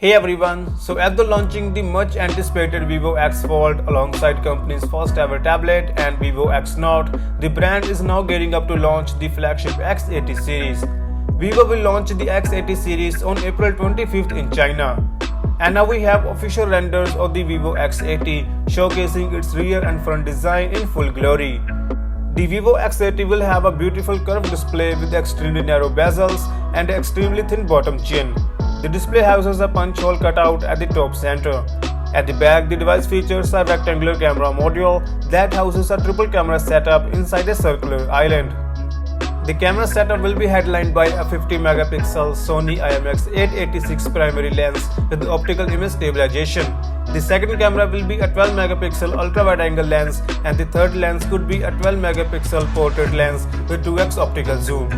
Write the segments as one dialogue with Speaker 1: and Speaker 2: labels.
Speaker 1: Hey everyone, so after launching the much anticipated Vivo X Fold alongside company's first ever tablet and Vivo X Note, the brand is now gearing up to launch the flagship X80 series. Vivo will launch the X80 series on April 25th in China. And now we have official renders of the Vivo X80 showcasing its rear and front design in full glory. The Vivo X80 will have a beautiful curved display with extremely narrow bezels and an extremely thin bottom chin. The display houses a punch hole cutout at the top center. At the back, the device features a rectangular camera module that houses a triple camera setup inside a circular island. The camera setup will be headlined by a 50-megapixel Sony IMX886 primary lens with optical image stabilization. The second camera will be a 12-megapixel ultra-wide-angle lens, and the third lens could be a 12-megapixel portrait lens with 2x optical zoom.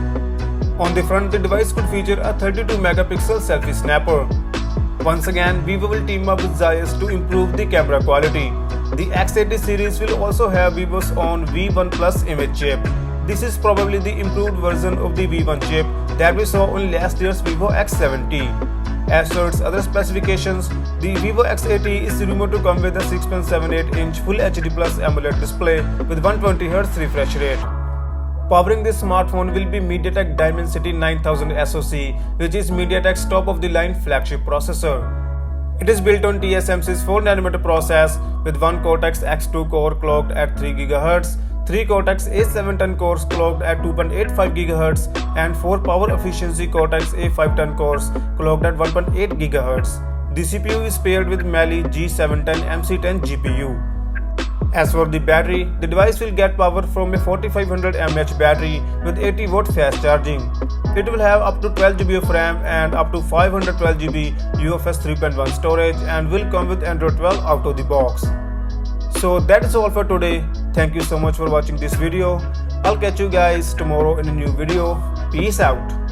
Speaker 1: On the front, the device could feature a 32-megapixel selfie snapper. Once again, Vivo will team up with Zeiss to improve the camera quality. The X80 series will also have Vivo's own V1 Plus image chip. This is probably the improved version of the V1 chip that we saw on last year's Vivo X70. As for its other specifications, the Vivo X80 is rumored to come with a 6.78-inch Full HD Plus AMOLED display with 120Hz refresh rate. Powering this smartphone will be MediaTek Dimensity 9000 SoC, which is MediaTek's top-of-the-line flagship processor. It is built on TSMC's 4nm process with one Cortex-X2 core clocked at 3 GHz, 3 Cortex-A710 cores clocked at 2.85 GHz, and 4 power-efficiency Cortex-A510 cores clocked at 1.8 GHz. The CPU is paired with Mali G710 MC10 GPU. As for the battery, the device will get power from a 4500 mAh battery with 80-watt fast charging. It will have up to 12GB of RAM and up to 512GB UFS 3.1 storage and will come with Android 12 out of the box. So that is all for today. Thank you so much for watching this video. I'll catch you guys tomorrow in a new video. Peace out.